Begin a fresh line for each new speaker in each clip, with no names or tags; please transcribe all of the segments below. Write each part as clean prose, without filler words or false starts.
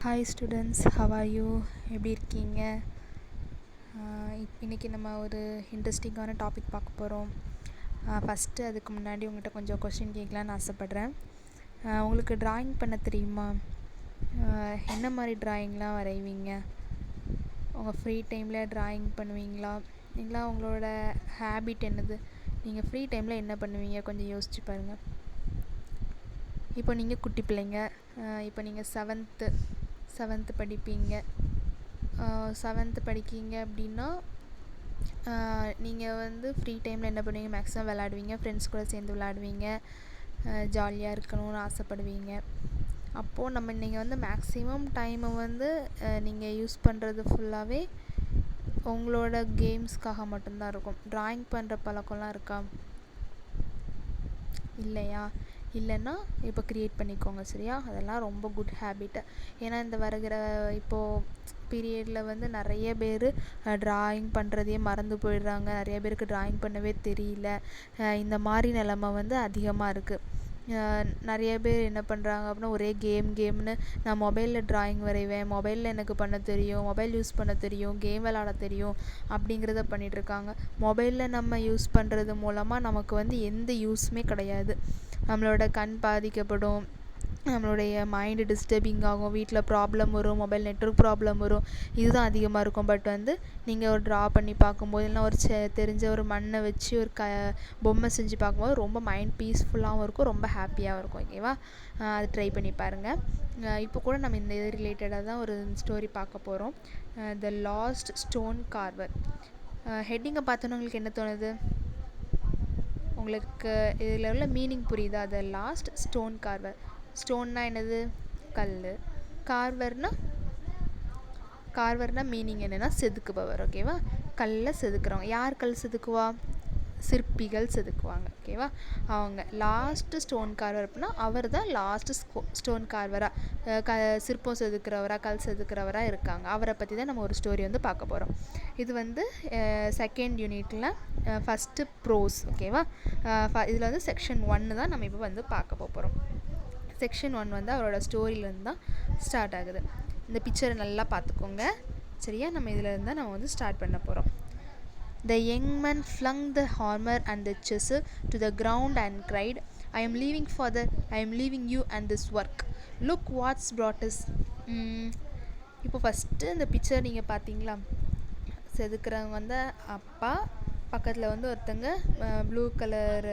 Hi students, how are you? எப்படி இருக்கீங்க? இன்றைக்கி நம்ம ஒரு இன்ட்ரெஸ்டிங்கான டாபிக் பார்க்க போகிறோம். ஃபஸ்ட்டு அதுக்கு முன்னாடி உங்கள்கிட்ட கொஞ்சம் கொஸ்டின் கேட்கலான்னு ஆசைப்பட்றேன். உங்களுக்கு ட்ராயிங் பண்ண தெரியுமா? என்ன மாதிரி ட்ராயிங்லாம் வரைவீங்க? உங்கள் ஃப்ரீ டைமில் ட்ராயிங் பண்ணுவீங்களா? இல்லை உங்களோட ஹேபிட் என்னது? நீங்கள் ஃப்ரீ டைமில் என்ன பண்ணுவீங்க? கொஞ்சம் யோசிச்சு பாருங்கள். இப்போ நீங்கள் குட்டி பிள்ளைங்க, இப்போ நீங்கள் செவன்த்து படிப்பீங்க. செவன்த்து படிக்கீங்க அப்படின்னா நீங்கள் வந்து ஃப்ரீ டைமில் என்ன பண்ணுவீங்க? மேக்ஸிமம் விளாடுவீங்க, ஃப்ரெண்ட்ஸ் கூட சேர்ந்து விளாடுவீங்க, ஜாலியாக இருக்கணும்னு ஆசைப்படுவீங்க. அப்போது நீங்கள் வந்து மேக்ஸிமம் டைமை வந்து நீங்கள் யூஸ் பண்ணுறது ஃபுல்லாகவே உங்களோட கேம்ஸ்க்காக மட்டும்தான் இருக்கும். ட்ராயிங் பண்ணுற பழக்கம்லாம் இருக்கா? இல்லையா? இல்லைன்னா இப்போ க்ரியேட் பண்ணிக்கோங்க, சரியா? அதெல்லாம் ரொம்ப குட் ஹேபிட்டு. ஏன்னா இந்த வருகிற இப்போது பீரியடில் வந்து நிறைய பேர் ட்ராயிங் பண்ணுறதையே மறந்து போயிடுறாங்க. நிறைய பேருக்கு ட்ராயிங் பண்ணவே தெரியல. இந்த மாதிரி நிலமை வந்து அதிகமாக இருக்குது. நிறைய பேர் என்ன பண்ணுறாங்க அப்படின்னா, ஒரே கேம்னு நான் மொபைலில் ட்ராயிங் வரைவேன், மொபைலில் எனக்கு பண்ண தெரியும், மொபைல் யூஸ் பண்ண தெரியும், கேம் விளாட தெரியும் அப்படிங்கிறத பண்ணிகிட்ருக்காங்க. மொபைலில் நம்ம யூஸ் பண்ணுறது மூலமாக நமக்கு வந்து எந்த யூஸுமே கிடையாது. நம்மளோட கண் பாதிக்கப்படும், நம்மளுடைய மைண்டு டிஸ்டர்பிங் ஆகும், வீட்டில் ப்ராப்ளம் வரும், மொபைல் நெட்வொர்க் ப்ராப்ளம் வரும். இதுதான் அதிகமாக இருக்கும். பட் வந்து நீங்கள் ஒரு ட்ரா பண்ணி பார்க்கும்போது, இல்லைனா ஒரு தெரிஞ்ச ஒரு மண்ணை வச்சு ஒரு பொம்மை செஞ்சு பார்க்கும்போது ரொம்ப மைண்ட் பீஸ்ஃபுல்லாகவும் இருக்கும், ரொம்ப ஹாப்பியாகவும் இருக்கும். ஓகேவா? அது ட்ரை பண்ணி பாருங்கள். இப்போ கூட நம்ம இந்த இது ரிலேட்டடாக தான் ஒரு ஸ்டோரி பார்க்க போகிறோம். The last stone carver. ஹெட்டிங்கை பார்த்தோன்னா உங்களுக்கு என்ன தோணுது? உங்களுக்கு இதில் உள்ள மீனிங் புரியுதா? The last stone carver. ஸ்டோன்னா என்னது? கல். கார்வர்னா மீனிங் என்னென்னா செதுக்குபவர். ஓகேவா? கல்லை செதுக்குறவங்க. யார் கல் செதுக்குவா? சிற்பிகள் செதுக்குவாங்க. ஓகேவா? அவங்க லாஸ்ட்டு ஸ்டோன் கார்வர் அப்படின்னா அவர் தான் லாஸ்ட்டு ஸ்டோன் கார்வராக, சிற்பம் செதுக்கிறவராக, கல் செதுக்கிறவராக இருக்காங்க. அவரை பற்றி தான் நம்ம ஒரு ஸ்டோரி வந்து பார்க்க போகிறோம். இது வந்து செகண்ட் யூனிட்டில் ஃபஸ்ட்டு ப்ரோஸ். ஓகேவா? இதில் வந்து செக்ஷன் 1 தான் நம்ம இப்போ வந்து பார்க்க போகிறோம். செக்ஷன் 1 வந்து அவரோட ஸ்டோரியிலேருந்து தான் ஸ்டார்ட் ஆகுது. இந்த பிக்சரை நல்லா பார்த்துக்கோங்க, சரியா? நம்ம இதில் இருந்தால் நம்ம வந்து ஸ்டார்ட் பண்ண போகிறோம். The young man flung the hammer and the chisel to the ground and cried, I am leaving, father, I am leaving you and this work. Look what's brought us. இப்போ ஃபஸ்ட்டு இந்த picture நீங்கள் பார்த்தீங்களா? செதுக்கிறவங்க வந்து அப்பா, பக்கத்தில் வந்து ஒருத்தங்க blue colour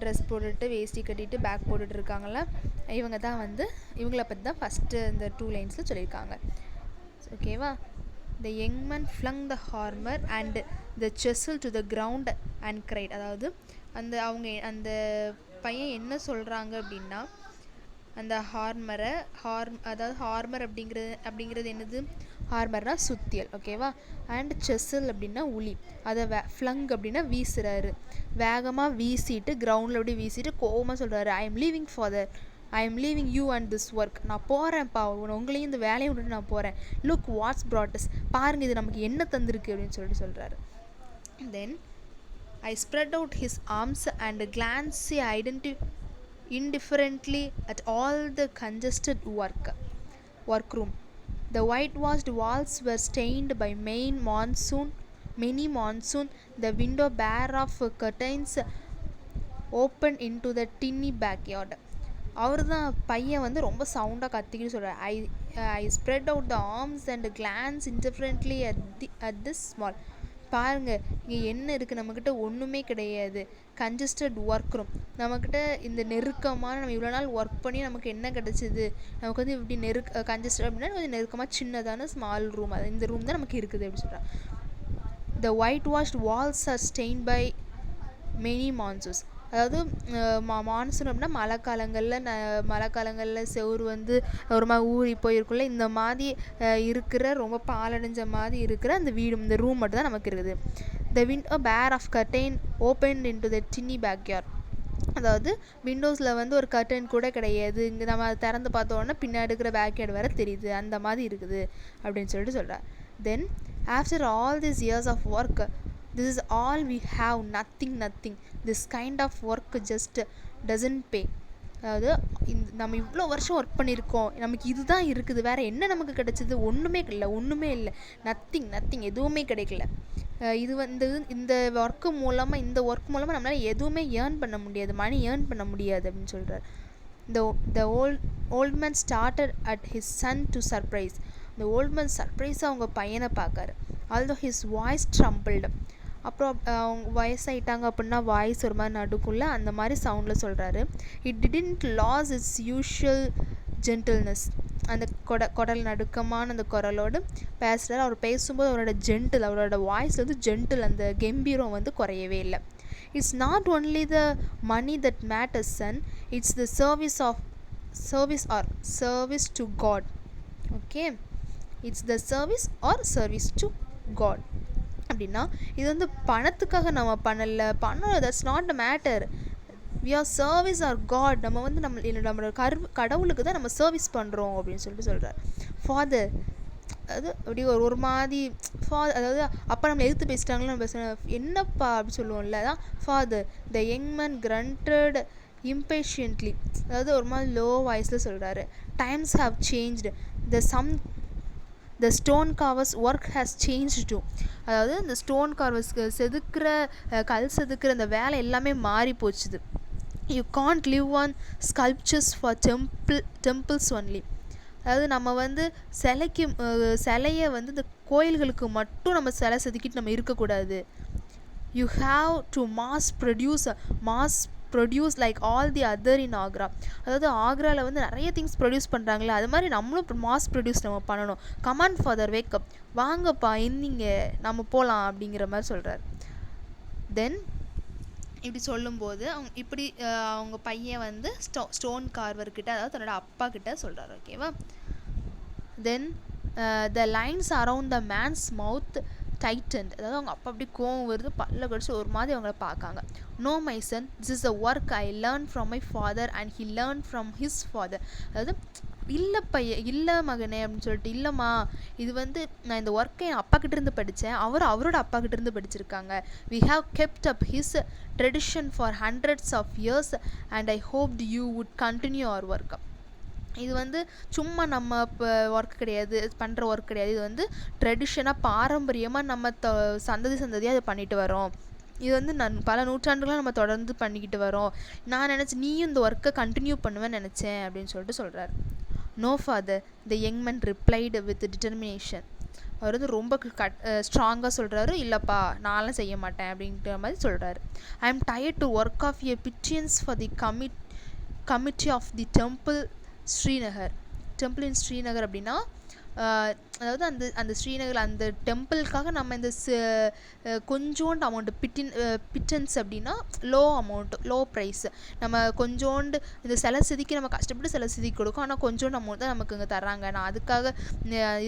dress போட்டுட்டு, வேஷ்டி கட்டிட்டு, பேக் போட்டுட்டு இருக்காங்கள, இவங்க தான் வந்து இவங்கள பற்றி தான் ஃபஸ்ட்டு இந்த 2 லைன்ஸில் சொல்லியிருக்காங்க. ஓகேவா? The young man flung the hammer and the chisel to the ground and cried. அதாவது அந்த பையன் என்ன சொல்கிறாங்க அப்படின்னா, அந்த அதாவது ஹார்மர் அப்படிங்கிறது என்னது? ஹார்மர்னால் சுத்தியல். ஓகேவா? அண்ட் செஸ்ஸல் அப்படின்னா உளி. அதை ஃப்ளங் அப்படின்னா வீசுகிறாரு. வேகமாக வீசிட்டு, கிரவுண்டில் அப்படி வீசிட்டு கோவமாக சொல்கிறாரு, I am leaving father, I am leaving you and this work. நான் போகிறேன்ப்பா, உங்களையும் இந்த வேலையை விட்டுட்டு நான் போகிறேன். லுக் வாட்ஸ் ப்ராட்டஸ். பாருங்கள், இது நமக்கு என்ன தந்திருக்கு அப்படின்னு சொல்கிறாரு. Then I spread out his arms and glance indifferently at all the congested workroom. The whitewashed walls were stained by many monsoon. The window bare of curtains opened into the tiny backyard. அவர் தான் பையன் வந்து ரொம்ப சவுண்டாக கத்திக்கிட்டு சொல்கிறார், I spread out the arms and glance indifferently at this small. பாருங்கள், இங்கே என்ன இருக்குது? நம்மக்கிட்ட ஒன்றுமே கிடையாது. Congested work room. நம்மக்கிட்ட இந்த நெருக்கமான, நம்ம இவ்வளோ நாள் ஒர்க் பண்ணி நமக்கு என்ன கிடச்சிது? நமக்கு வந்து இப்படி கன்ஜஸ்டட் அப்படின்னா கொஞ்சம் நெருக்கமாக சின்னதான ஸ்மால் ரூம், அது இந்த ரூம் தான் நமக்கு இருக்குது அப்படின்னு சொல்கிறான். The whitewashed walls are stain by many monsoons. அதாவது மான்சூன் அப்படின்னா மழைக்காலங்களில் செவுறு வந்து ஒரு மாதிரி ஊறி போயிருக்குள்ள, இந்த மாதிரி இருக்கிற ரொம்ப பாலடைஞ்ச மாதிரி இருக்கிற அந்த வீடு, இந்த ரூம் மட்டும் தான் நமக்கு இருக்குது. The window pair of curtain opened into the tiny backyard. அதாவது விண்டோஸில் வந்து ஒரு கர்டைன் கூட கிடையாது. இங்கே நம்ம அதை திறந்து பார்த்தோன்னா பின்னாடி இருக்கிற பேக்யார்டு வேறு தெரியுது, அந்த மாதிரி இருக்குது அப்படின்னு சொல்லிட்டு சொல்கிறார். Then after all this years of work, this is all we have, nothing. This kind of work just doesn't pay. அதாவது நம்ம இவ்வளோ வருஷம் ஒர்க் பண்ணியிருக்கோம், நமக்கு இதுதான் இருக்குது, வேறு என்ன நமக்கு கிடைச்சது? ஒன்றுமே இல்லை. நத்திங் எதுவுமே கிடைக்கல. இது வந்து இந்த ஒர்க் மூலமாக நம்மளால் எதுவுமே ஏர்ன் பண்ண முடியாது, மணி ஏர்ன் பண்ண முடியாது அப்படின்னு சொல்கிறார். The old man started at his son to surprise. The old man சர்ப்ரைஸாக அவங்க பையனை பார்க்காரு. although his voice trembled. அப்புறம் அவங்க வயசாயிட்டாங்க அப்படின்னா வாய்ஸ் ஒரு மாதிரி நடுக்குள்ள அந்த மாதிரி சவுண்டில் சொல்கிறாரு. It didn't lose its usual gentleness. அந்த குரல் நடுக்கமான அந்த குரலோடு பேசுகிறார். அவர் பேசும்போது அவரோட வாய்ஸ் வந்து ஜென்டில், அந்த கம்பீரம் வந்து குறையவே இல்லை. It's not only the money that matters, son. It's the service to God. Okay? It's the service to God. அப்படின்னா இது வந்து பணத்துக்காக நம்ம பண்ணலை, பணம் that's not the matter. we are service our God. நம்ம வந்து நம்மளோட கடவுளுக்கு தான் நம்ம சர்வீஸ் பண்ணுறோம் அப்படின்னு சொல்கிறார். ஃபாதர் அது அப்படி ஒரு மாதிரி அதாவது அப்பா நம்மளை எதிர்த்து பேசிட்டாங்களோ நம்ம என்னப்பா அப்படி சொல்லுவோம்ல, அதான் father. The young man grunted impatiently. அதாவது ஒரு மாதிரி லோ வாய்ஸில் சொல்கிறாரு. Times have changed. The stone carver's work has changed. அதாவது இந்த ஸ்டோன் கார்வர்ஸ் கல் செதுக்கிற அந்த வேலை எல்லாமே மாறி போச்சுது. You can't live on sculptures for temples only. அதாவது நம்ம வந்து சிலையை வந்து இந்த கோயில்களுக்கு மட்டும் நம்ம சிலை செதுக்கிட்டு நம்ம இருக்கக்கூடாது. You have to mass produce like all the other இன் ஆக்ரா. அதாவது ஆக்ராவில் வந்து நிறைய திங்ஸ் ப்ரொடியூஸ் பண்ணுறாங்களே, அது மாதிரி நம்மளும் மாஸ் ப்ரொடியூஸ் நம்ம பண்ணணும். கமான் ஃபாதர் வேக்கப், வாங்கப்பா எந்திங்க நம்ம போகலாம் அப்படிங்கிற மாதிரி சொல்கிறார். தென் இப்படி சொல்லும்போது அவங்க பையன் வந்து ஸ்டோன் கார்வர்கிட்ட, அதாவது தன்னோட அப்பா கிட்ட சொல்கிறார். ஓகேவா? Then the lines around the man's mouth tightened. அதாவது அவங்க அப்பா அப்படி கோவம் வருது, பல்ல கடிச்சு ஒரு மாதிரி அவங்கள பார்க்காங்க. No my son, this is a work I learn from my father and he learn from his father. அதாவது இல்லை மகனே அப்படின்னு சொல்லிட்டு, இல்லைம்மா இது வந்து நான் இந்த ஒர்க்கை என் அப்பா கிட்டேருந்து படித்தேன், அவரோட அப்பா கிட்டேருந்து படிச்சிருக்காங்க. We have kept up his tradition for hundreds of years and I hoped you would continue our work. இது வந்து சும்மா நம்ம இப்போ ஒர்க் கிடையாது, பண்ணுற ஒர்க் கிடையாது. இது வந்து ட்ரெடிஷனாக பாரம்பரியமாக நம்ம சந்ததியாக அதை பண்ணிட்டு வரோம். இது வந்து பல நூற்றாண்டுகளாக நம்ம தொடர்ந்து பண்ணிக்கிட்டு வரோம். நான் நினச்சேன் நீயும் இந்த ஒர்க்கை கண்டினியூ பண்ணுவேன்னு நினச்சேன் அப்படின்னு சொல்லிட்டு சொல்கிறார். No father, the young man replied with determination. அவர் வந்து ரொம்ப ஸ்ட்ராங்காக சொல்கிறாரு. இல்லைப்பா நான்லாம் செய்ய மாட்டேன் அப்படிங்கிற மாதிரி சொல்கிறாரு. I am tired to work of a pittance for the committee of the temple in Srinagar. அப்படின்னா அதாவது அந்த ஸ்ரீநகர் அந்த டெம்பிளுக்காக நம்ம இந்த கொஞ்சோண்டு அமௌண்ட்டு பிட்டன்ஸ் அப்படின்னா லோ ப்ரைஸ், நம்ம கொஞ்சோண்டு இந்த சிலை செதுக்கி நம்ம கஷ்டப்பட்டு சிலை செதுக்கி கொடுக்கும், ஆனால் கொஞ்சோண்டு அமௌண்ட் தான் நமக்கு இங்கே தராங்க. நான் அதுக்காக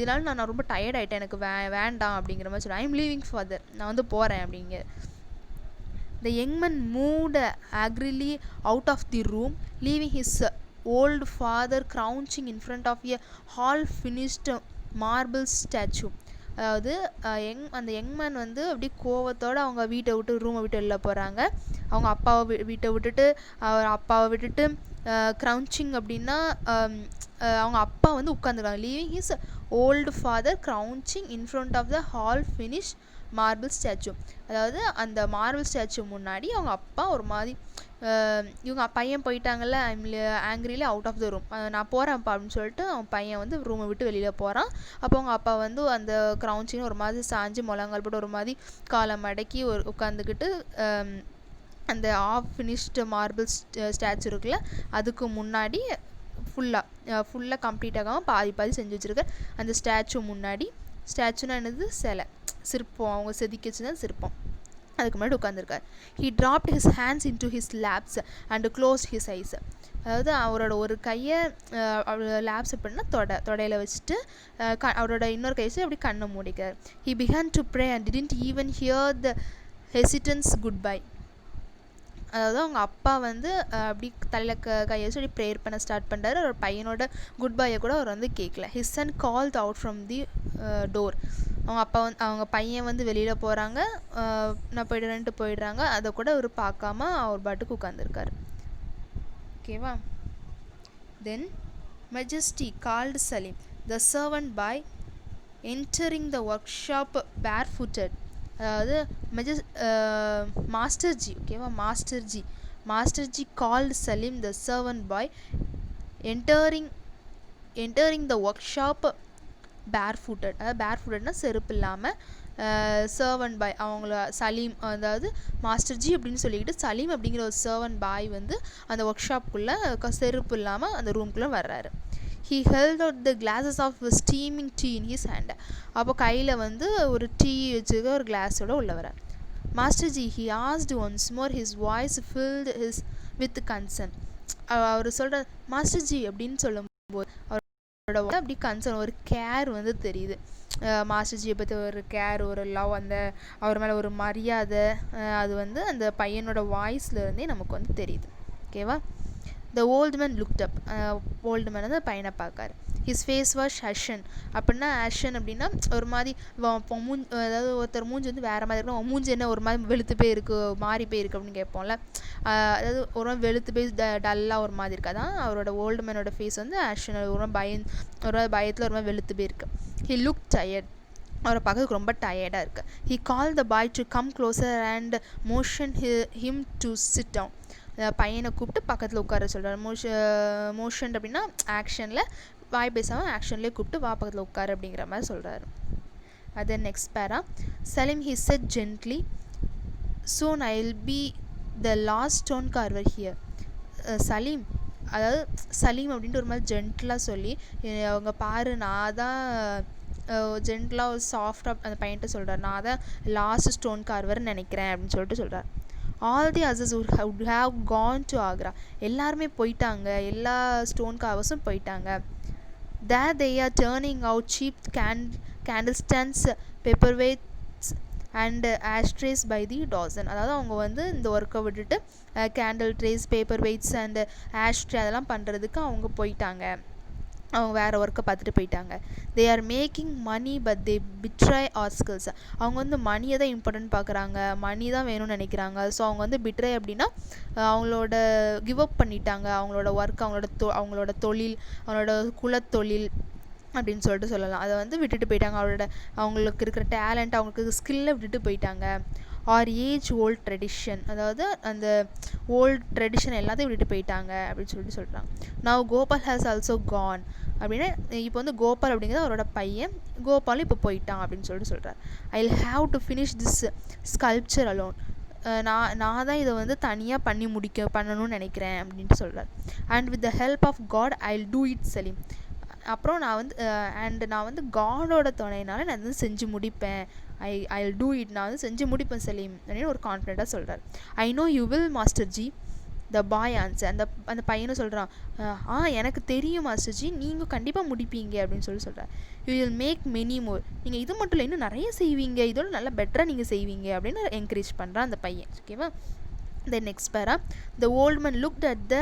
இதனால நான் ரொம்ப டயர்ட் ஆகிட்டேன், எனக்கு வேண்டாம் அப்படிங்கிற மாதிரி சொல்கிறேன். ஐ எம் லீவிங் ஃபாதர், நான் வந்து போகிறேன் அப்படிங்க. The young man moved angrily out of the room, leaving his old father crouching in front of a half-finished marble statue. அதாவது அந்த யங் மேன் வந்து அப்படி கோவத்தோடு அவங்க ரூமை விட்டு வெளில போகிறாங்க. அவங்க அப்பாவை விட்டுட்டு க்ரௌச்சிங் அப்படின்னா அவங்க அப்பா வந்து உட்காந்துருக்காங்க. Leaving his old father crouching in front of the hall finish marble statue. அதாவது அந்த மார்பிள் ஸ்டாச்சு முன்னாடி அவங்க அப்பா ஒரு மாதிரி இவங்க பையன் போயிட்டாங்கல்ல, ஆங்கிரியில் அவுட் ஆஃப் த ரூம், நான் போகிறேன்ப்பா அப்படின்னு சொல்லிட்டு அவன் பையன் வந்து ரூமை விட்டு வெளியில் போகிறான். அப்போ அவங்க அப்பா வந்து அந்த க்ரௌச்சின்னு ஒரு மாதிரி சாஞ்சு முழங்கால் போட்டு ஒரு மாதிரி காலை மடக்கி உட்காந்துக்கிட்டு அந்த ஆஃப் ஃபினிஷ்டு மார்பிள் ஸ்டாச்சு இருக்குல்ல அதுக்கு முன்னாடி ஃபுல்லாக கம்ப்ளீட் ஆகாமல் பாதி செஞ்சு வச்சுருக்க அந்த ஸ்டாச்சு முன்னாடி. ஸ்டாச்சுன்னா என்னது? சிலை, சிற்பம், அவங்க செதுக்கி வச்சுதான் சிற்பம். அதுக்கு முன்னாடி உட்காந்துருக்கார். He dropped his hands into his laps and close his eyes. அதாவது அவரோட ஒரு கையை லேப்ஸ் எப்படின்னா தொடையில் வச்சுட்டு அவரோட இன்னொரு கையை வச்சு அப்படி கண்ணை மூடிக்கார். He began to pray and didn't even hear the hesitance goodbye. அதாவது அவங்க அப்பா வந்து அப்படி தலையில் கையை வச்சு அப்படி ப்ரேயர் பண்ண ஸ்டார்ட் பண்ணுறாரு. அவர் பையனோட குட் பையை கூட அவர் வந்து கேட்கல. His son called out from the door. அவங்க பையன் வந்து வெளியில் போகிறாங்க, நான் போயிடுறேன்ட்டு போயிடுறாங்க. அதை கூட அவர் பார்க்காம அவர் பாட்டுக்கு உட்காந்துருக்காரு. ஓகேவா? Then Majesty called Salim, the servant boy, entering the workshop barefooted. அதாவது மாஸ்டர் ஜி, ஓகேவா, master ji called Salim the servant boy entering the workshop barefooted. அதாவது பேர்ஃபுட்டட்னா செருப்பு இல்லாமல், சர்வன்ட் பாய் அவங்கள சலீம், அதாவது மாஸ்டர் ஜி அப்படின்னு சொல்லிக்கிட்டு சலீம் அப்படிங்கிற ஒரு சர்வன்ட் பாய் வந்து அந்த ஒர்க் ஷாப்புக்குள்ளே செருப்பு இல்லாமல் அந்த ரூம்குள்ளே வர்றாரு. He held out the glasses of steaming tea in his hand. அப்போ கையில் வந்து ஒரு டீ வச்சுக்க ஒரு கிளாஸோட உள்ள வர. Master G, he asked once more, his voice filled with concern. அவர் சொல்கிற மாஸ்டர் ஜி அப்படின்னு சொல்லும்போது அவரோட அப்படி கன்சர்ன், ஒரு கேர் வந்து தெரியுது. மாஸ்டர் ஜியை பற்றி ஒரு கேர், ஒரு லவ், அந்த அவர் மேலே ஒரு மரியாதை, அது வந்து அந்த பையனோட வாய்ஸ்லேருந்தே நமக்கு வந்து தெரியுது. ஓகேவா? The old man looked up. Old man வந்து பையனை பார்க்காரு. His face was ashen. அப்படின்னா ashen அப்படின்னா ஒரு மாதிரி அதாவது ஒருத்தர் மூஞ்சி வந்து வேறு மாதிரி இருக்கும். மூஞ்சி என்ன ஒரு மாதிரி வெளுத்து போய் இருக்குது, மாறி போயிருக்கு அப்படின்னு கேட்போம்ல. அதாவது ஒரு மாதிரி வெளுத்து போய் டல்லாக ஒரு மாதிரி இருக்குது. அதான் அவரோட ஓல்டு மேனோட ஃபேஸ் வந்து ashen, ஒரு பயத்தில் ஒரு மாதிரி வெளுத்து போயிருக்கு. He looked tired. அவரை பார்க்கறதுக்கு ரொம்ப டயர்டாக இருக்குது. He called the boy to come closer and motioned him to sit down. பையனை கூப்பிட்டு பக்கத்தில் உட்கார சொல்கிறார். மோஷன் அப்படின்னா ஆக்ஷனில், வாய் பேசாமல் ஆக்ஷன்லேயே கூப்பிட்டு வா பக்கத்தில் உட்காரு அப்படிங்கிற மாதிரி சொல்கிறாரு. அது நெக்ஸ்ட் பேரா. Salim, he said gently, soon I'll be the last stone carver here. Salim, அதாவது சலீம் அப்படின்ட்டு ஒரு மாதிரி ஜென்டிலாக சொல்லி, அவங்க பாரு நான் தான் ஜென்டிலாக ஒரு சாஃப்டாக அந்த பையன்ட்டு சொல்கிறார், நான் தான் லாஸ்ட் ஸ்டோன் கார்வர்னு நினைக்கிறேன் அப்படின்னு சொல்லிட்டு சொல்கிறார். All the others would have gone to Agra. எல்லாருமே போயிட்டாங்க, எல்லா ஸ்டோன் கார்வர்ஸும் போயிட்டாங்க. There they are turning out cheap candlestands, paperweights and ashtrays by the dozen. அதாவது அவங்க வந்து இந்த ஒர்க்கை விட்டுட்டு candle trays, paper weights and ashtray அதெல்லாம் பண்ணுறதுக்கு அவங்க போயிட்டாங்க. அவங்க வேறு ஒர்க்கை பார்த்துட்டு போயிட்டாங்க. They are making money but they betray our skills. அவங்க வந்து மணியை தான் இம்பார்ட்டன்ட் பார்க்குறாங்க, மணி தான் வேணும்னு நினைக்கிறாங்க. ஸோ அவங்க வந்து பிட்ரை அப்படின்னா அவங்களோட கிவ் அப் பண்ணிட்டாங்க, அவங்களோட ஒர்க், அவங்களோட தொழில், அவங்களோட குலத்தொழில் அப்படின்னு சொல்லிட்டு சொல்லலாம். அதை வந்து விட்டுட்டு போயிட்டாங்க. அவங்களுக்கு இருக்கிற டேலண்ட், அவங்களுக்கு ஸ்கில்லை விட்டுட்டு போயிட்டாங்க. ஆர் ஏஜ் ஓல்ட் ட்ரெடிஷன், அதாவது அந்த ஓல்ட் ட்ரெடிஷன் எல்லாத்தையும் விட்டுட்டு போயிட்டாங்க அப்படின்னு சொல்லிட்டு சொல்கிறாங்க. Now Gopal has also Khan. அப்படின்னா இப்போ வந்து கோபால் அப்படிங்கிறது அவரோட பையன், கோபாலும் இப்போ போயிட்டான் அப்படின்னு சொல்லிட்டு சொல்கிறார். I will have to finish this sculpture alone. நான் தான் இதை வந்து தனியாக பண்ணணும்னு நினைக்கிறேன் அப்படின்ட்டு சொல்கிறார். And with the help of God I will do it Salim. அப்புறம் நான் வந்து காடோட துணையினால நான் வந்து செஞ்சு முடிப்பேன். ஐ வில் டூ இட், நான் வந்து செஞ்சு முடிப்பேன் சலீம் அப்படின்னு ஒரு கான்ஃபிடென்ட்டாக சொல்கிறார். I know you will master G, the bye answer. அந்த பையனும் சொல்கிறான், எனக்கு தெரியும் மாஸ்டர் ஜி, நீங்கள் கண்டிப்பாக முடிப்பீங்க அப்படின்னு சொல்கிறார். You will make many more. நீங்கள் இது மட்டும் இல்லை, இன்னும் நிறைய செய்வீங்க, இதோட நல்லா பெட்டராக நீங்கள் செய்வீங்க அப்படின்னு என்கரேஜ் பண்ணுறான் அந்த பையன். ஓகேவா? The next para. The old man looked at the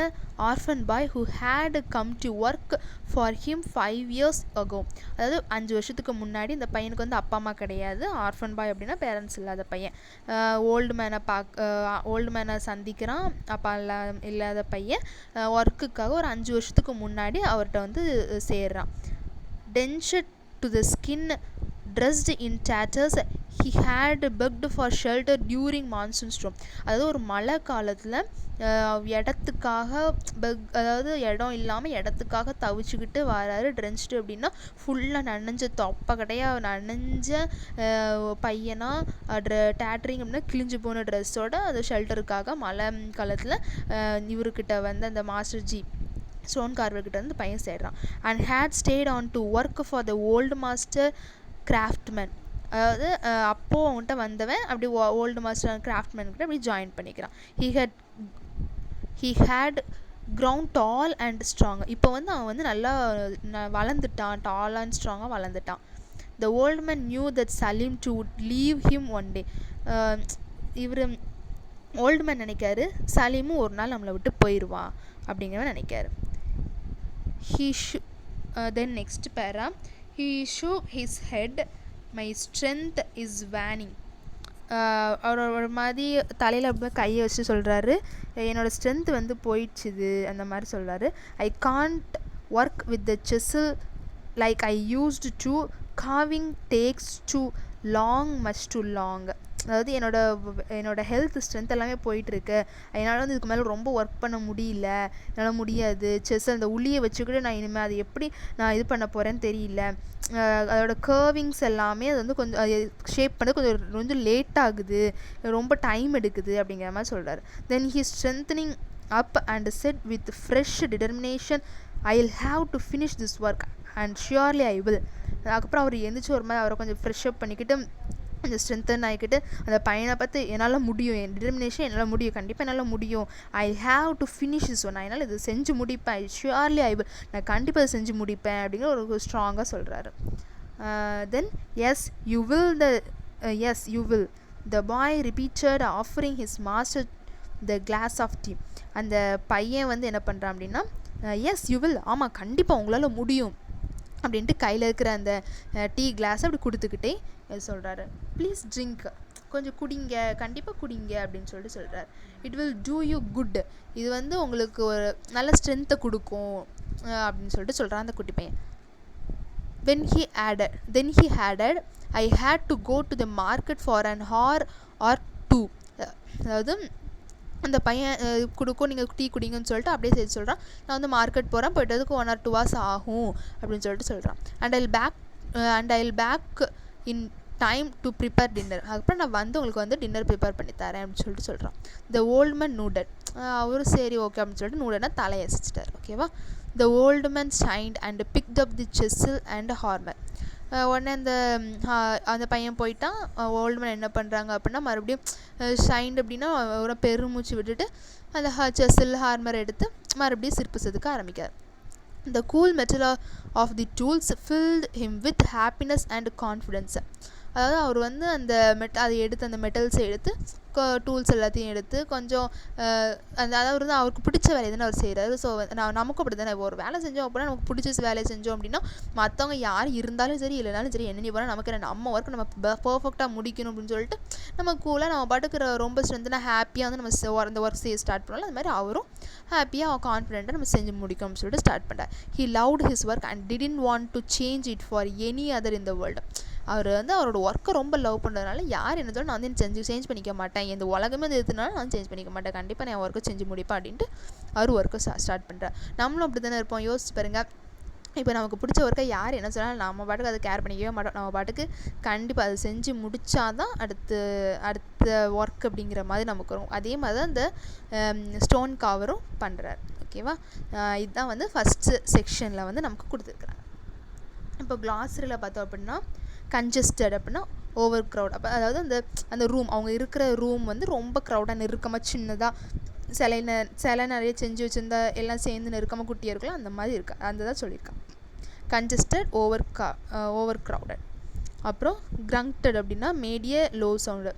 orphan boy who had come to work for him 5 years ago. அதாவது 5 வருஷத்துக்கு முன்னாடி இந்த பையனுக்கு வந்து அப்பா அம்மா கிடையாது. ஆர்ஃபன் பாய் அப்படின்னா பேரண்ட்ஸ் இல்லாத பையன். ஓல்டு மேனை சந்திக்கிறான், அப்பா இல்லாத பையன். ஒர்க்குக்காக ஒரு 5 வருஷத்துக்கு முன்னாடி அவர்கிட்ட வந்து சேர்றான். Drenched to the skin, dressed in tatters, he had begged for shelter during monsoon storm. அதாவது ஒரு மழை காலத்தில் இடத்துக்காக அதாவது இடம் இல்லாமல் இடத்துக்காக தவிச்சுக்கிட்டு வராரு. ட்ரென்ச்டு அப்படின்னா ஃபுல்லாக நனைஞ்ச தொப்பக்கடையாக நனைஞ்ச பையனாக, டேட்டரிங் அப்படின்னா கிழிஞ்சு போன ட்ரெஸ்ஸோட அது ஷெல்டருக்காக மழை காலத்தில் இவர்கிட்ட வந்து அந்த மாஸ்டர் ஜி ஸ்டோன் கார்வர்கிட்ட வந்து பையன் சேர்றான். And had stayed on to work for the old master craftsman. அதாவது அப்போது அவங்ககிட்ட வந்தவன் அப்படி ஓல்டு மாஸ்டர் கிராஃப்ட்மேன்கிட்ட அப்படி ஜாயின் பண்ணிக்கிறான். He had grown tall and strong. இப்போ வந்து அவன் வந்து நல்லா வளர்ந்துட்டான், டால் அண்ட் ஸ்ட்ராங்காக வளர்ந்துட்டான். The old man knew that Salim to leave him one day. இவர் ஓல்டு மேன் நினைக்காரு சலீமும் ஒரு நாள் நம்மளை விட்டு போயிடுவான் அப்படிங்கிறவன் நினைக்காரு. Then next para. He shook his head. My strength is waning. அவர் ஒரு மாதிரி தலையில் அப்படியே கையை வச்சு சொல்கிறாரு, என்னோடய ஸ்ட்ரென்த் வந்து போயிடுச்சுது அந்த மாதிரி சொல்கிறாரு. I can't work with the chisel like I used to, carving takes too long, much too long. அதாவது என்னோட ஹெல்த் ஸ்ட்ரென்த் எல்லாமே போயிட்டுருக்கு, என்னால் வந்து இதுக்கு மேலே ரொம்ப ஒர்க் பண்ண முடியல, என்னால் முடியாது. செஸ் அந்த உளியை வச்சுக்கிட்டு நான் இனிமேல் அது எப்படி நான் இது பண்ண போகிறேன்னு தெரியல, அதோட கர்விங்ஸ் எல்லாமே அது வந்து கொஞ்சம் ஷேப் பண்ண கொஞ்சம் லேட் ஆகுது, ரொம்ப டைம் எடுக்குது அப்படிங்கிற மாதிரி சொல்கிறார். Then he strengthening up and set with fresh determination, I will have to finish this work and surely I will. அதுக்கப்புறம் அவர் எந்திரிச்சு ஒரு மாதிரி அவரை கொஞ்சம் ஃப்ரெஷ் அப் பண்ணிக்கிட்டு கொஞ்சம் ஸ்ட்ரென்தன் ஆகிக்கிட்டு அந்த பையனை பார்த்து என்னால் முடியும், என் டிட்டர்மினேஷன் என்னால் முடியும், கண்டிப்பாக என்னால் முடியும், I have to finish this one, நான் என்னால் இது செஞ்சு முடிப்பேன், ஷியோர்லி ஐ வில், நான் கண்டிப்பாக இதை செஞ்சு முடிப்பேன் அப்படிங்கிற ஒரு ஸ்ட்ராங்காக சொல்கிறாரு. Then as you will the boy repeated offering his master the glass of tea. அந்த பையன் வந்து என்ன பண்ணுறான் அப்படின்னா, எஸ் யூ வில், ஆமாம் கண்டிப்பாக உங்களால் முடியும் அப்படின்ட்டு கையில் இருக்கிற அந்த டீ கிளாஸ் அப்படி கொடுத்துக்கிட்டே சொல்கிறாரு. ப்ளீஸ் ட்ரிங்க், கொஞ்சம் குடிங்க, கண்டிப்பாக குடிங்க அப்படின்னு சொல்லிட்டு சொல்கிறார். It will do you good, இது வந்து உங்களுக்கு ஒரு நல்ல ஸ்ட்ரென்த்தை கொடுக்கும் அப்படின்னு சொல்லிட்டு சொல்கிறான் அந்த குட்டி பையன். then he added I had to go to the market for an hour or two. அதாவது அந்த பையன் கொடுக்கும், நீங்கள் டீ குடிங்கன்னு சொல்லிட்டு அப்படியே சேர்த்து சொல்கிறான். நான் வந்து மார்க்கெட் போகிறேன், போய்ட்டதுக்கு 1 or 2 hours ஆகும் அப்படின்னு சொல்லிட்டு சொல்கிறான். And I will back in time to prepare dinner, அதுக்கப்புறம் நான் வந்து உங்களுக்கு வந்து டின்னர் ப்ரிப்பேர் பண்ணி தரேன் அப்படின்னு சொல்லிட்டு சொல்கிறான். த ஓல்டு மேன் நூடட், அவரும் சரி ஓகே அப்படின்னு சொல்லிட்டு நூடட்னா தலையை அசைச்சிட்டார். ஓகேவா. The old man sighed and picked up the chisel and hammer. உடனே அந்த பையன் போயிட்டான். ஓல்டு மேன் என்ன பண்ணுறாங்க அப்படின்னா மறுபடியும் ஷைன்ட் அப்படின்னா ஒரு பெருமூச்சு விட்டுட்டு அந்த செஸ்ஸில் ஹார்மர் எடுத்து மறுபடியும் சிற்பு செதுக்க ஆரம்பிக்கார். The cool metal of the tools filled him with happiness and confidence. அதாவது அவர் வந்து அதை எடுத்து அந்த மெட்டல்ஸை எடுத்து டூல்ஸ் எல்லாத்தையும் எடுத்து கொஞ்சம் அதாவது வந்து அவருக்கு பிடிச்ச வேலையை தானே அவர் செய்கிறாரு. ஸோ நமக்கும் அப்படி தானே, ஒரு வேலை செஞ்சோம் அப்படின்னா நமக்கு பிடிச்ச வேலையை செஞ்சோம் அப்படின்னா மற்றவங்க யார் இருந்தாலும் சரி இல்லைனாலும் சரி என்ன போனால் நமக்கு நம்ம ஒர்க் நம்ம பர்ஃபெக்டாக முடிக்கணும் அப்படின்னு சொல்லிட்டு நம்ம கூலாக நம்ம பாட்டுக்கு ரொம்ப ஸ்ட்ரென்த்னா ஹாப்பியாக வந்து நம்ம அந்த ஒர்க் செய்ய ஸ்டார்ட் பண்ணலாம். அது மாதிரி அவரும் ஹாப்பியாக கான்ஃபிடென்ட்டாக நம்ம செஞ்சு முடிக்கணும்னு சொல்லிட்டு ஸ்டார்ட் பண்ணார். He loved his work and didn't want to change it for any other in the world. அவர் வந்து அவரோட ஒர்க்கை ரொம்ப லவ் பண்ணுறதுனால யார் என்ன சொல்ல நான் வந்து சேஞ்ச் பண்ணிக்க மாட்டேன், எந்த உலகமே வந்து எதுனாலும் நான் சேஞ்ச் பண்ணிக்க மாட்டேன், கண்டிப்பாக நான் ஒர்க்கை செஞ்சு முடிப்பேன் அப்படின்ட்டு அவர் ஒர்க்கை ஸ்டார்ட் பண்ணுறேன். நம்மளும் அப்படி தானே இருப்போம். யோசிச்சு பாருங்கள், இப்போ நமக்கு பிடிச்ச ஒர்க்கை யார் என்ன சொன்னாலும் நம்ம பாட்டுக்கு அதை கேர் பண்ணிக்கவே மாட்டோம். நம்ம பாட்டுக்கு கண்டிப்பாக அதை செஞ்சு முடித்தாதான் அடுத்த ஒர்க் அப்படிங்கிற மாதிரி நமக்கு வரும். அதே மாதிரி தான் இந்த ஸ்டோன் காவரும் பண்ணுறாரு. ஓகேவா. இதுதான் வந்து ஃபஸ்ட்டு செக்ஷனில் வந்து நமக்கு கொடுத்துருக்குறாங்க. இப்போ கிளாஸரியில் பார்த்தோம் அப்படின்னா கன்ஜஸ்டட் அப்படின்னா ஓவர் க்ரௌட். அப்போ அதாவது அந்த ரூம், அவங்க இருக்கிற ரூம் வந்து ரொம்ப க்ரௌடாக நெருக்கமாக சின்னதாக சிலை நிறைய செஞ்சு வச்சுருந்தா எல்லாம் சேர்ந்து நெருக்கமாக குட்டியாக இருக்கலாம், அந்த மாதிரி இருக்கா அந்த தான் சொல்லியிருக்காங்க. Congested over crowded. அப்புறம் கிரங்டட் அப்படின்னா மேடிய லோ சவுண்டு,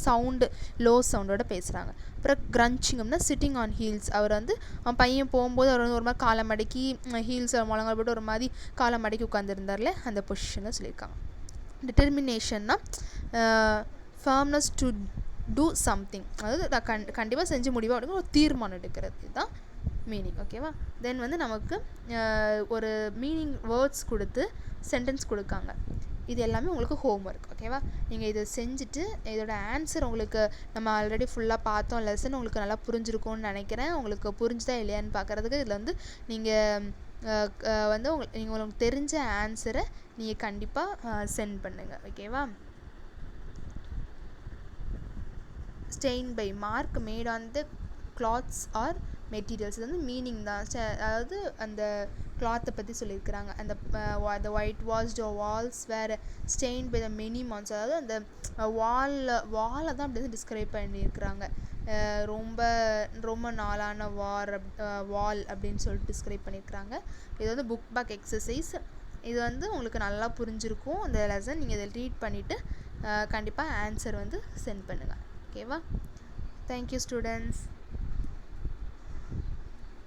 சவுண்டு லோ சவுண்டோட பேசுகிறாங்க. அப்புறம் கிரன்ச்சிங் அப்படின்னா சிட்டிங் ஆன் ஹீல்ஸ். அவர் வந்து அவன் பையன் போகும்போது அவர் வந்து ஒரு மாதிரி காலை மடக்கி ஹீல்ஸ் முழங்கால் போட்டு ஒரு மாதிரி காலை மடக்கி உட்காந்துருந்தார்ல அந்த பொசிஷனில் சொல்லியிருக்காங்க. டிட்டர்மினேஷன்னா ஃபர்ம்னஸ் டு டூ சம்திங், அதாவது நான் கண்டிப்பாக செஞ்சு முடியும் அப்படிங்கிற ஒரு தீர்மானம் எடுக்கிறது, இதுதான் மீனிங். ஓகேவா. தென் வந்து நமக்கு ஒரு மீனிங் வேர்ட்ஸ் கொடுத்து சென்டென்ஸ் கொடுக்காங்க. இது எல்லாமே உங்களுக்கு ஹோம் ஒர்க். ஓகேவா. நீங்கள் இதை செஞ்சுட்டு இதோட ஆன்சர் உங்களுக்கு நம்ம ஆல்ரெடி ஃபுல்லாக பார்த்தோம், லெசன் உங்களுக்கு நல்லா புரிஞ்சிருக்கும்னு நினைக்கிறேன். உங்களுக்கு புரிஞ்சுதா இல்லையான்னு பார்க்குறதுக்கு இதில் வந்து நீங்கள் வந்து உங்களுக்கு தெரிஞ்ச ஆன்சரை நீங்கள் கண்டிப்பாக சென்ட் பண்ணுங்கள். ஓகேவா. Stain by mark made on the clothes or materials. இது வந்து மீனிங் தான். அதாவது அந்த கிளாத்தை பற்றி சொல்லியிருக்கிறாங்க. அந்த ஒயிட் வாஷ்ட் வால்ஸ் வேறு ஸ்டெயின் பை த மெனி மான்ஸ். அதாவது அந்த வாலை தான் அப்படி வந்து டிஸ்கிரைப் பண்ணியிருக்கிறாங்க. ரொம்ப நாளான வால் அப்படின்னு சொல்லிட்டு டிஸ்கிரைப் பண்ணியிருக்கிறாங்க. இது வந்து புக் பேக் எக்ஸசைஸ். இது வந்து உங்களுக்கு நல்லா புரிஞ்சிருக்கும் இந்த லெசன். நீங்கள் இதை ரீட் பண்ணிவிட்டு கண்டிப்பாக ஆன்சர் வந்து சென்ட் பண்ணுங்கள். ஓகேவா. Thank you students.